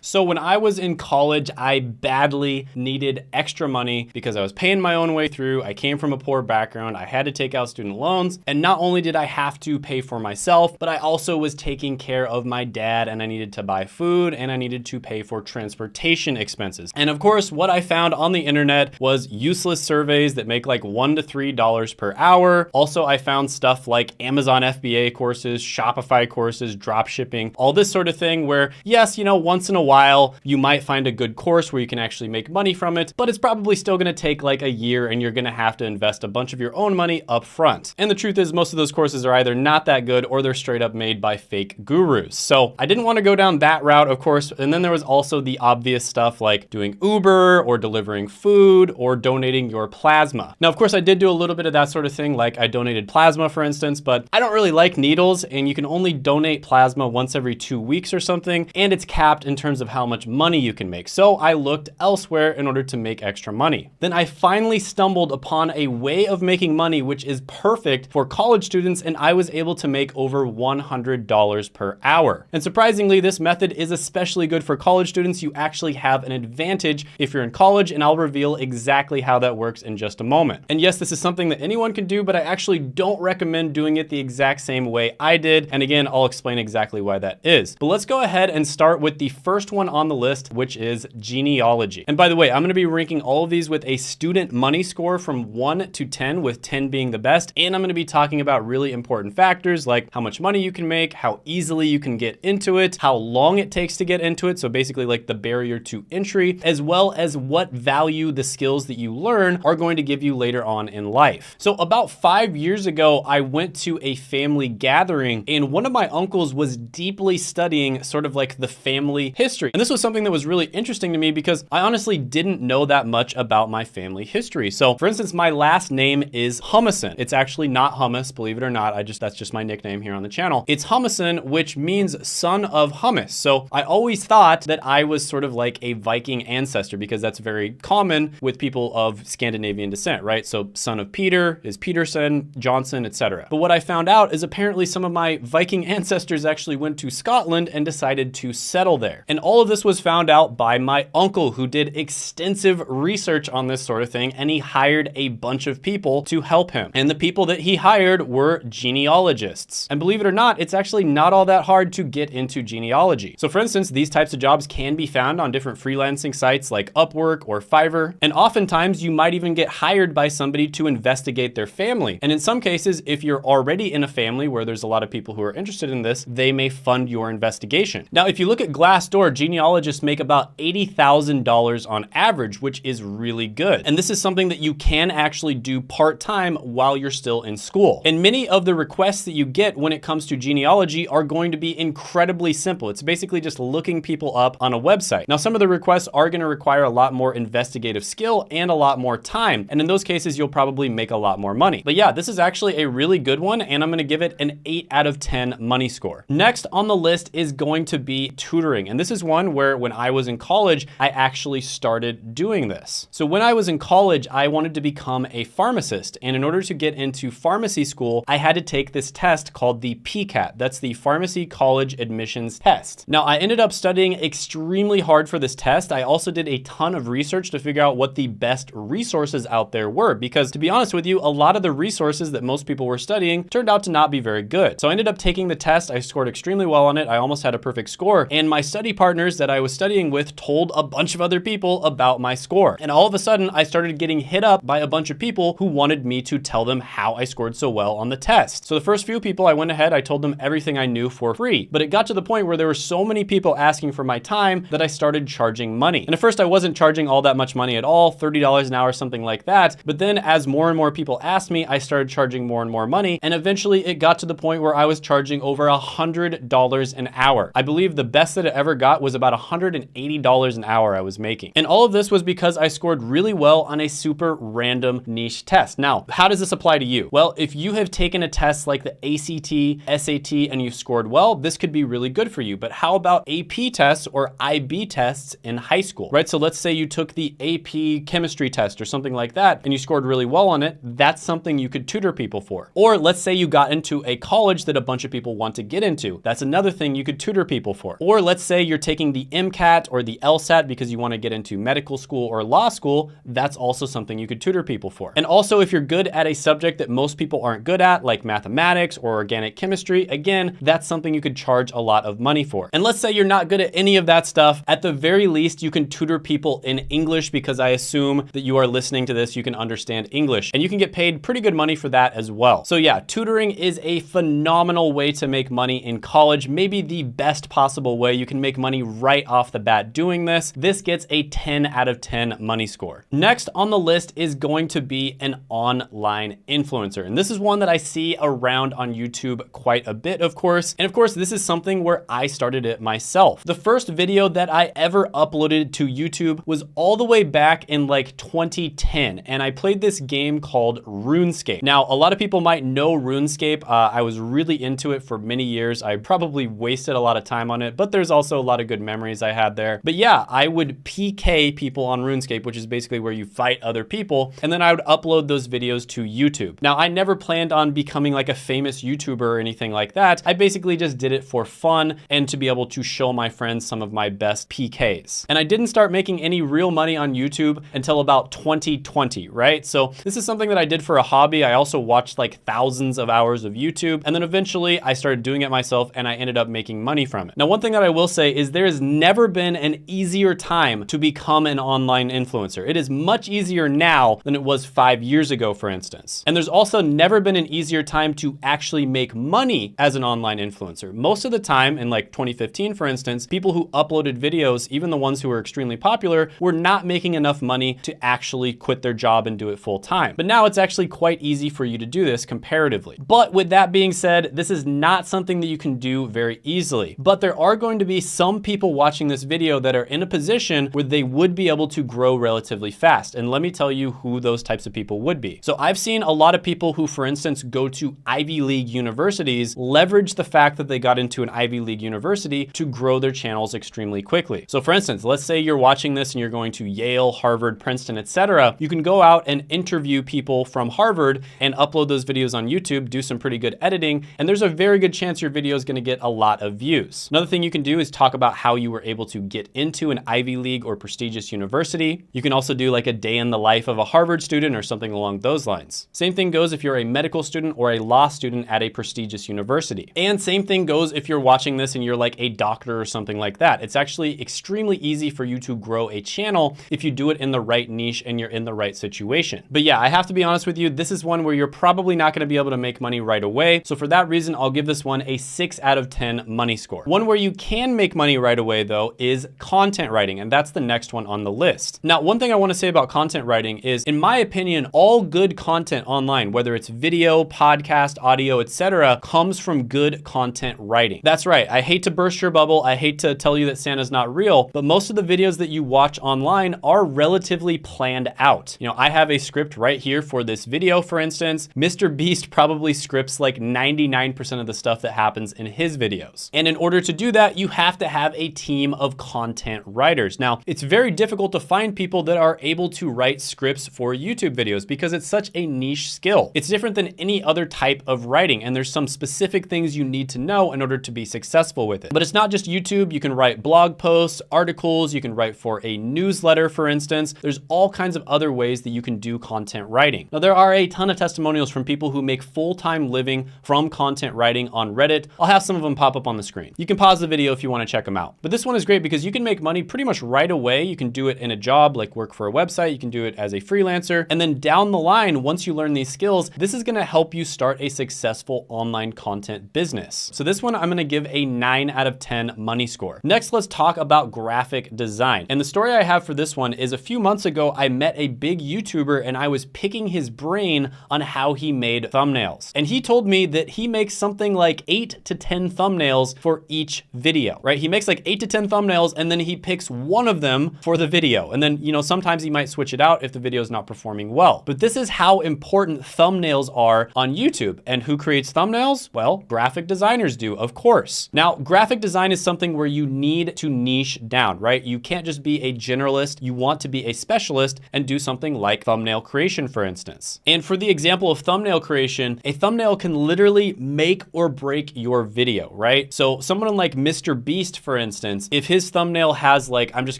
So when I was in college, I badly needed extra money because I was paying my own way through. I came from a poor background. I had to take out student loans. And not only did I have to pay for myself, but I also was taking care of my dad, and I needed to buy food, and I needed to pay for transportation expenses. And of course, what I found on the internet was useless surveys that make like $1 to $3 per hour. Also, I found stuff like Amazon FBA courses, Shopify courses, drop shipping, all this sort of thing where, yes, you know, once in a while, you might find a good course where you can actually make money from it, but it's probably still gonna take like a year and you're gonna have to invest a bunch of your own money up front. And the truth is most of those courses are either not that good or they're straight up made by fake gurus. So I didn't wanna go down that route, of course. And then there was also the obvious stuff like doing Uber or delivering food or donating your plasma. Now, of course, I did do a little bit of that sort of thing. Like I donated plasma, for instance, but I don't really like needles, and you can only donate plasma once every 2 weeks or something. And it's capped in terms of how much money you can make. So I looked elsewhere in order to make extra money. Then I finally stumbled upon a way of making money which is perfect for college students, and I was able to make over $100 per hour. And surprisingly, this method is especially good for college students. You actually have an advantage if you're in college, and I'll reveal exactly how that works in just a moment. And yes, this is something that anyone can do, but I actually don't recommend doing it the exact same way I did. And again, I'll explain exactly why that is. But let's go ahead and start with the first one on the list, which is genealogy. And by the way, I'm gonna be ranking all of these with a student money score from 1 to 10, with 10 being the best. And I'm gonna be talking about really important factors like how much money you can make, how easily you can get into it, how long it takes to get into it. So basically like the barrier to entry, as well as what value the skills that you learn are going to give you later on in life. So about 5 years ago, I went to a family gathering, and one of my uncles was deeply studying sort of like the family history. And this was something that was really interesting to me because I honestly didn't know that much about my family history. So for instance, my last name is Humison. It's actually not hummus, believe it or not. That's just my nickname here on the channel. It's Humison, which means son of hummus. So I always thought that I was sort of like a Viking ancestor because that's very common with people of Scandinavian descent, right? So son of Peter is Peterson, Johnson, etc. But what I found out is apparently some of my Viking ancestors actually went to Scotland and decided to settle there. And all of this was found out by my uncle, who did extensive research on this sort of thing, and he hired a bunch of people to help him. And the people that he hired were genealogists. And believe it or not, it's actually not all that hard to get into genealogy. So for instance, these types of jobs can be found on different freelancing sites like Upwork or Fiverr. And oftentimes you might even get hired by somebody to investigate their family. And in some cases, if you're already in a family where there's a lot of people who are interested in this, they may fund your investigation. Now, if you look at Glassdoor, genealogists make about $80,000 on average, which is really good. And this is something that you can actually do part-time while you're still in school. And many of the requests that you get when it comes to genealogy are going to be incredibly simple. It's basically just looking people up on a website. Now, some of the requests are going to require a lot more investigative skill and a lot more time. And in those cases, you'll probably make a lot more money. But yeah, this is actually a really good one, and I'm going to give it an 8 out of 10 money score. Next on the list is going to be tutoring. And this is one where when I was in college, I actually started doing this. So when I was in college, I wanted to become a pharmacist. And in order to get into pharmacy school, I had to take this test called the PCAT. That's the Pharmacy College Admissions Test. Now, I ended up studying extremely hard for this test. I also did a ton of research to figure out what the best resources out there were, because to be honest with you, a lot of the resources that most people were studying turned out to not be very good. So I ended up taking the test. I scored extremely well on it. I almost had a perfect score. And my study partners that I was studying with told a bunch of other people about my score. And all of a sudden, I started getting hit up by a bunch of people who wanted me to tell them how I scored so well on the test. So the first few people I went ahead, I told them everything I knew for free. But it got to the point where there were so many people asking for my time that I started charging money. And at first I wasn't charging all that much money at all, $30 an hour, something like that. But then as more and more people asked me, I started charging more and more money. And eventually it got to the point where I was charging over $100 an hour. I believe the best that it ever got was about $180 an hour I was making. And all of this was because I scored really well on a super random niche test. Now, how does this apply to you? Well, if you have taken a test like the ACT, SAT, and you've scored well, this could be really good for you. But how about AP tests or IB tests in high school, right? So let's say you took the AP chemistry test or something like that, and you scored really well on it. That's something you could tutor people for. Or let's say you got into a college that a bunch of people want to get into. That's another thing you could tutor people for. Or let's say you're taking the MCAT or the LSAT because you want to get into medical school or law school, that's also something you could tutor people for. And also, if you're good at a subject that most people aren't good at, like mathematics or organic chemistry, again, that's something you could charge a lot of money for. And let's say you're not good at any of that stuff, at the very least, you can tutor people in English, because I assume that you are listening to this, you can understand English, and you can get paid pretty good money for that as well. So yeah, tutoring is a phenomenal way to make money in college, maybe the best possible way. You can make money right off the bat doing this. This gets a 10 out of 10 money score. Next on the list is going to be an online influencer. And this is one that I see around on YouTube quite a bit, of course. And of course, this is something where I started it myself. The first video that I ever uploaded to YouTube was all the way back in like 2010. And I played this game called RuneScape. Now, a lot of people might know RuneScape. I was really into it for many years. I probably wasted a lot of time on it, but there's also a lot of good memories I had there. But yeah, I would PK people on RuneScape, which is basically where you fight other people. And then I would upload those videos to YouTube. Now, I never planned on becoming like a famous YouTuber or anything like that. I basically just did it for fun and to be able to show my friends some of my best PKs. And I didn't start making any real money on YouTube until about 2020, right? So this is something that I did for a hobby. I also watched like thousands of hours of YouTube. And then eventually I started doing it myself and I ended up making money from it. Now, one thing that I will say is there has never been an easier time to become an online influencer. It is much easier now than it was 5 years ago, for instance. And there's also never been an easier time to actually make money as an online influencer. Most of the time, in like 2015, for instance, people who uploaded videos, even the ones who were extremely popular, were not making enough money to actually quit their job and do it full time. But now it's actually quite easy for you to do this comparatively. But with that being said, this is not something that you can do very easily. But there are going to be some people watching this video that are in a position where they would be able to grow relatively fast. And let me tell you who those types of people would be. So I've seen a lot of people who, for instance, go to Ivy League universities, leverage the fact that they got into an Ivy League university to grow their channels extremely quickly. So for instance, let's say you're watching this and you're going to Yale, Harvard, Princeton, etc. You can go out and interview people from Harvard and upload those videos on YouTube, do some pretty good editing, and there's a very good chance your video is going to get a lot of views. Another thing you can do is talk about how you were able to get into an Ivy League or prestigious university. You can also do like a day in the life of a Harvard student or something along those lines. Same thing goes if you're a medical student or a law student at a prestigious university. And same thing goes if you're watching this and you're like a doctor or something like that. It's actually extremely easy for you to grow a channel if you do it in the right niche and you're in the right situation. But yeah, I have to be honest with you, this is one where you're probably not going to be able to make money right away. So for that reason, I'll give this one a 6 out of 10 money score. One where you can make money right away though is content writing, and that's the next one on the list. Now, one thing I want to say about content writing is, in my opinion, all good content online, whether it's video, podcast, audio, etc., comes from good content writing. That's right. I hate to burst your bubble. I hate to tell you that Santa's not real, but most of the videos that you watch online are relatively planned out. You know, I have a script right here for this video, for instance. Mr. Beast probably scripts like 99% of the stuff that happens in his videos. And in order to do that, you have to have a team of content writers. Now, it's very difficult to find people that are able to write scripts for YouTube videos because it's such a niche skill. It's different than any other type of writing, and there's some specific things you need to know in order to be successful with it. But it's not just YouTube. You can write blog posts, articles, you can write for a newsletter, for instance. There's all kinds of other ways that you can do content writing. Now, there are a ton of testimonials from people who make full-time living from content writing on Reddit. I'll have some of them pop up on the screen. You can pause the video if you want to check them out. But this one is great because you can make money pretty much right away. You can do it in a job, like work for a website. You can do it as a freelancer. And then down the line, once you learn these skills, this is going to help you start a successful online content business. So this one, I'm going to give a 9 out of 10 money score. Next, let's talk about graphic design. And the story I have for this one is a few months ago, I met a big YouTuber and I was picking his brain on how he made thumbnails. And he told me that he makes something like 8 to 10 thumbnails for each video, right? He makes like 8 to 10 thumbnails and then he picks one of them for the video. And then, you know, sometimes he might switch it out if the video is not performing well. But this is how important thumbnails are on YouTube. And who creates thumbnails? Well, graphic designers do, of course. Now, graphic design is something where you need to niche down, right? You can't just be a generalist. You want to be a specialist and do something like thumbnail creation, for instance. And for the example of thumbnail creation, a thumbnail can literally make or break your video, right? So someone like Mr. Beast, for instance, if his thumbnail has like, I'm just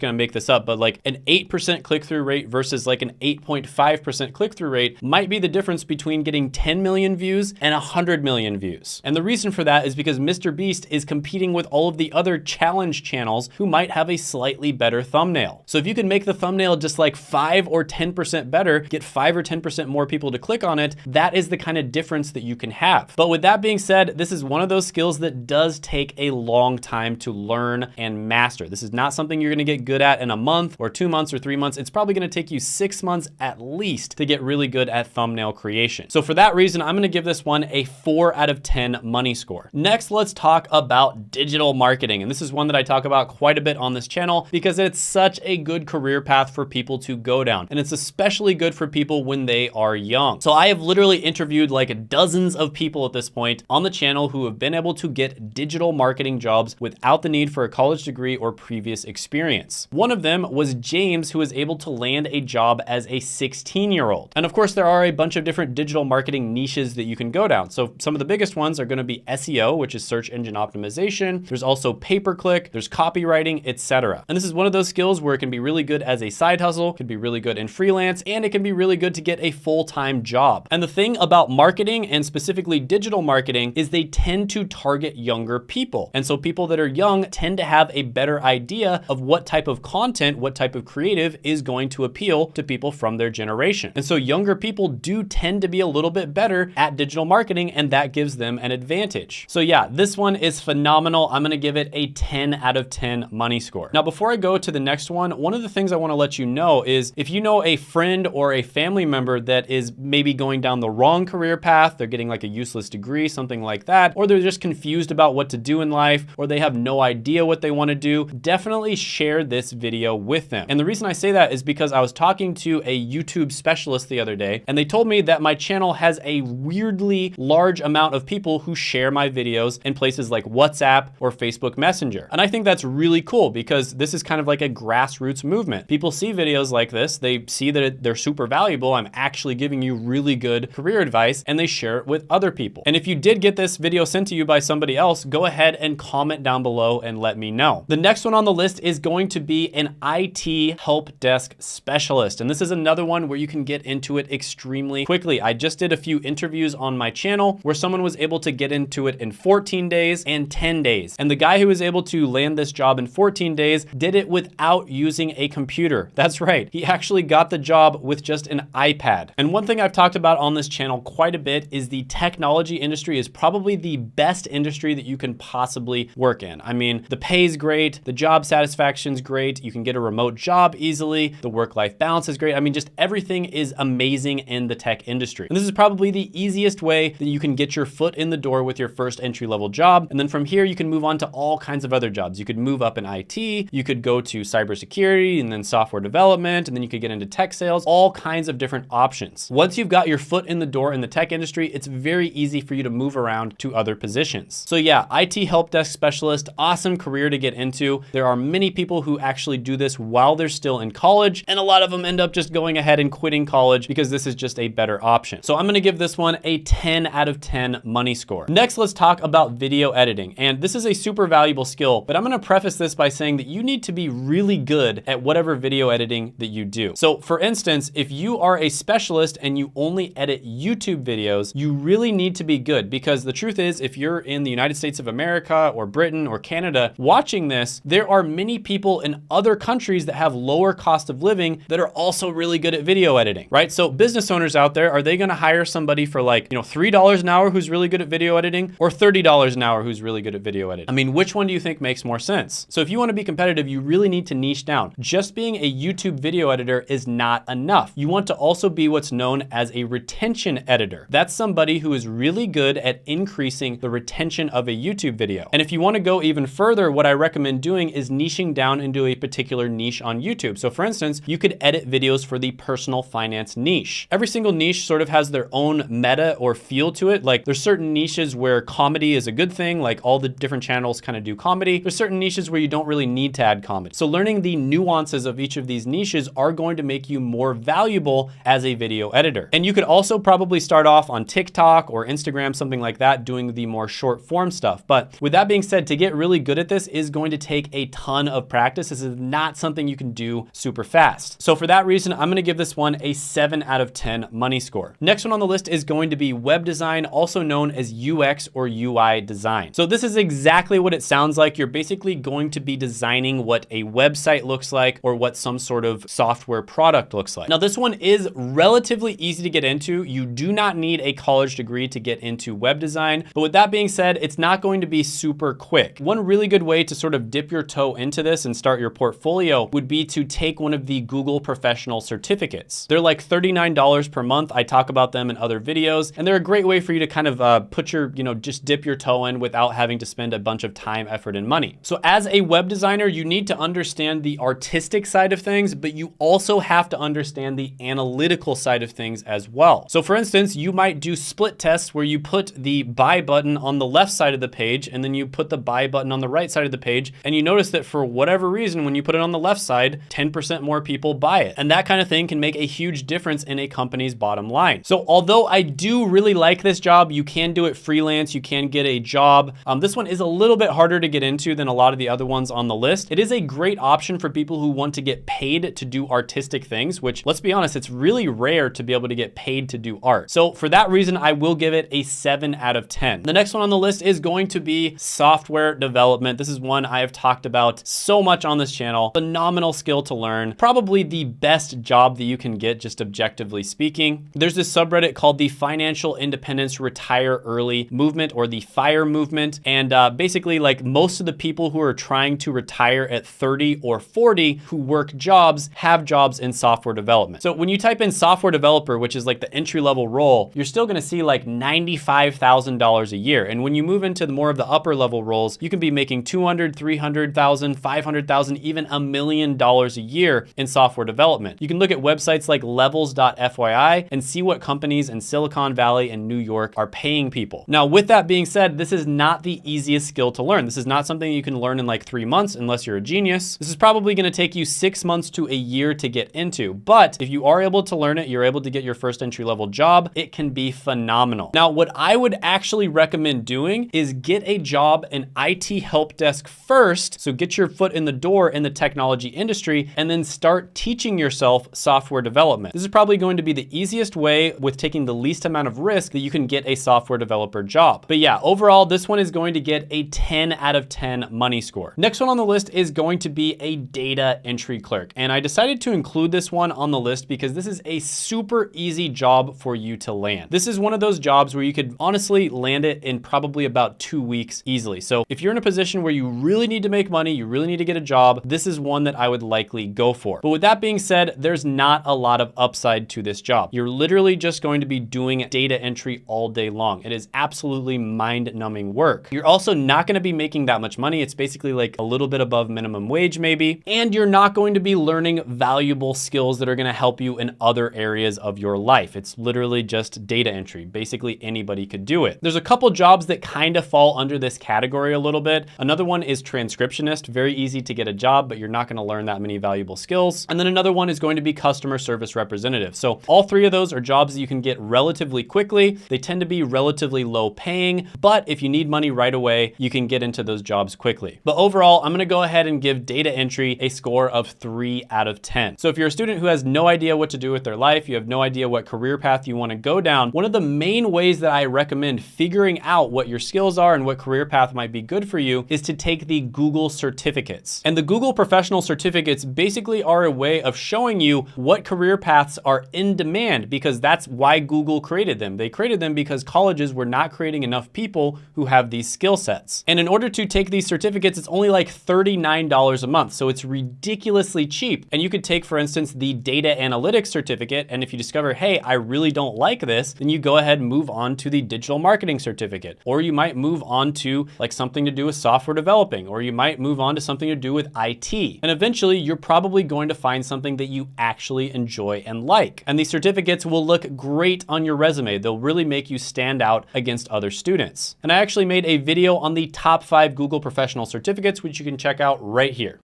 gonna make this up, but like an 8% click-through rate versus like an 8.5% click-through rate might be the difference between getting 10 million views and 100 million views. And the reason for that is because MrBeast is competing with all of the other challenge channels who might have a slightly better thumbnail. So if you can make the thumbnail just like 5 or 10% better, get 5 or 10% more people to click on it, that is the kind of difference that you can have. But with that being said, this is one of those skills that does take a long time to learn and master. This is not something you're gonna get good at in a month or 2 months or 3 months. It's probably gonna take you 6 months at least to get really good at thumbnail creation. So for that reason, I'm gonna give this one a 4 out of 10 money score. Next, let's talk about digital marketing. And this is one that I talk about quite a bit on this channel because it's such a good career path for people to go down. And it's especially good for people when they are young. So I have literally interviewed like dozens of people at this point on the channel who have been able to get digital marketing jobs without the need for a college degree or previous experience. One of them was James, who was able to land a job as a 16-year-old. And of course, there are a bunch of different digital marketing niches that you can go down. So some of the biggest ones are gonna be SEO, which is search engine optimization. There's also pay-per-click, there's copywriting, etc. And this is one of those skills where it can be really good as a side hustle, can be really good in freelance, and it can be really good to get a full-time job. And the thing about marketing, and specifically digital marketing, is they tend to target younger people. And so people that are young tend to have a better idea of what type of content, what type of creative is going to appeal to people from their generation. And so younger people do tend to be a little bit better at digital marketing, and that gives them an advantage. So yeah, this one is phenomenal. I'm gonna give it a 10 out of 10 money score. Now, before I go to the next one of the things I wanna let you know is if you know a friend or a family member that is maybe going down the wrong career path, they're getting like a useless degree, something like that, or they're just confused about what to do in life, or they have no idea what they wanna do, definitely share this video with them. And the reason I say that is because I was talking to a YouTube specialist the other day, and they told me that my channel has a weirdly large amount of people who share my videos in places like WhatsApp or Facebook Messenger. And I think that's really cool because this is kind of like a grassroots movement. People see videos like this, they see that they're super valuable, I'm actually giving you really good career advice, and they share it with other people. And if you did get this video sent to you by somebody else, go ahead and comment down below and let me know. The next one on the list is going to be an IT help desk specialist. And this is another one where you can get into it extremely quickly. I just did a few interviews on my channel where someone was able to get into it in 14 days and 10 days. And the guy who was able to land this job in 14 days did it without using a computer. That's right. He actually got the job with just an iPad. And one thing I've talked about on this channel quite a bit is the technology industry is probably the best industry that you can possibly work in. I mean, the pay is great, the job satisfaction's great, you can get a remote job easily, the work-life balance is great. I mean, just everything is amazing in the tech industry. And this is probably the easiest way that you can get your foot in the door with your first entry-level job. And then from here, you can move on to all kinds of other jobs. You could move up in IT, you could go to cybersecurity and then software development, and then you could get into tech sales, all kinds of different options. Once you've got your foot in the door in the tech industry, it's very easy for you to move around to other positions. So yeah, IT help desk specialist, awesome career to get into. There are many people who actually do this while they're still in college, and a lot of them end up just going ahead and quitting college because this is just a better option. So I'm gonna give this one a 10 out of 10 money score. Next, let's talk about video editing. And this is a super valuable skill, but I'm gonna preface this by saying that you need to be really good at whatever video editing that you do. So for instance, if you are a specialist and you only edit YouTube videos, you really need to be good because the truth is, if you're in the United States of America or Britain or Canada watching this, there are many people in other countries that have lower cost of living that are also really good at video editing, right? So business owners out there, are they gonna hire somebody for like, $3 an hour who's really good at video editing or $30 an hour who's really good at video editing? I mean, which one do you think makes more sense? So if you wanna be competitive, you really need to niche down. Just being a YouTube video editor is not enough. You want to also be what's known as a retention editor. That's somebody who is really good at increasing the retention of a YouTube video. And if you wanna go even further, what I recommend doing is niching down into a particular niche on YouTube. So for instance, you could edit videos for the personal finance niche. Every single niche sort of has their own meta or feel to it. Like there's certain niches where comedy is a good thing, like all the different channels kind of do comedy. There's certain niches where you don't really need to add comedy. So learning the nuances of each of these niches are going to make you more valuable as a video editor. And you could also probably start off on TikTok or Instagram, something like that, doing the more short form stuff. But with that being said, to get really good at this is going to take a ton of practice. This is not something you can do super fast. So for that reason, I'm gonna give this one a 7 out of 10 money score. Next one on the list is going to be web design, also known as UX or UI design. So this is exactly what it sounds like. You're basically going to be designing what a website looks like or what some sort of software product looks like. Now this one is relatively easy to get into. You do not need a college degree to get into web design, but with that being said, it's not going to be super quick. One really good way to sort of dip your toe into this and start your portfolio would be to take one of the Google Professional Certificates. They're like $39 per month. I talk about them in other videos, and they're a great way for you to kind of put your, just dip your toe in without having to spend a bunch of time, effort, and money. So as a web designer, you need to understand the artistic side of things, but you also have to understand the analytical side of things as well. So for instance, you might do split tests where you put the buy button on the left side of the page and then you put the buy button on the right side of the page, and you notice that for whatever reason, when you put it on the left side, 10% more people buy it. And that kind of thing can make a huge difference in a company's bottom line. So although I do really like this job, you can do it freelance, you can get a job. This one is a little bit harder to get into than a lot of the other ones on the list. It is a great option for people who want to get paid to do artistic things, which, let's be honest, it's really rare to be able to get paid to do art. So for that reason, I will give it a 7 out of 10. The next one on the list is going to be software development. This is one I have talked about so much on this channel. Phenomenal skill to learn. Probably the best job that you can get, just objectively speaking. There's this subreddit called the Financial Independence Retire Early movement, or the FIRE movement. And basically, like, most of the people who are trying to retire at 30 or 40 who work jobs have jobs in software development. So when you type in software developer, which is like the entry-level role, you're still gonna see like $95,000 a year. And when you move into more of the upper level roles, you can be making 200, 300,000, 500,000, even $1 million a year in software development. You can look at websites like levels.fyi and see what companies in Silicon Valley and New York are paying people. Now, with that being said, this is not the easiest skill to learn. This is not something you can learn in like 3 months unless you're a genius. This is probably gonna take you 6 months to a year to get into. But if you are able to learn it, you're able to get your first entry-level job, it can be phenomenal. Now, what I would actually recommend doing is get a job in IT help desk first. So get your foot in the door in the technology industry and then start teaching yourself software development. This is probably going to be the easiest way with taking the least amount of risk that you can get a software developer job. But yeah, overall, this one is going to get a 10 out of 10 money score. Next one on the list is going to be a data entry clerk. And I decided to include this one on the list because this is a super easy job for you to land. This is one of those jobs where you could honestly land it in probably about 2 weeks easily. So if you're in a position where you really need to make money, you really need to get a job, this is one that I would likely go for. But with that being said, there's not a lot of upside to this job. You're literally just going to be doing data entry all day long. It is absolutely mind-numbing work. You're also not going to be making that much money. It's basically like a little bit above minimum wage maybe. And you're not going to be learning valuable skills that are going to help you in other areas of your life. It's literally just data entry. Basically anybody could do it. There's a couple jobs that kind of fall under this category a little bit. Another one is transcriptionist. Very easy to get a job, but you're not going to learn that many valuable skills. And then another one is going to be customer service representative. So all three of those are jobs that you can get relatively quickly. They tend to be relatively low paying, but if you need money right away, you can get into those jobs quickly. But overall, I'm going to go ahead and give data entry a score of 3 out of 10. So if you're a student who has no idea what to do with their life, you have no idea what career path you want to go down, one of the main ways that I recommend figuring out what your skills are and what career path might be good for you is to take the Google certificates. And the Google Professional Certificates basically are a way of showing you what career paths are in demand, because that's why Google created them. They created them because colleges were not creating enough people who have these skill sets. And in order to take these certificates, it's only like $39 a month. So it's ridiculously cheap. And you could take, for instance, the data analytics certificate. And if you discover, hey, I really don't like this, then you go ahead and move on to the digital marketing certificate. Or you might move on to like something to do with software developing, or you might move on to something to do with IT. And eventually you're probably going to find something that you actually enjoy and like. And these certificates will look great on your resume. They'll really make you stand out against other students. And I actually made a video on the top 5 Google Professional Certificates, which you can check out right here.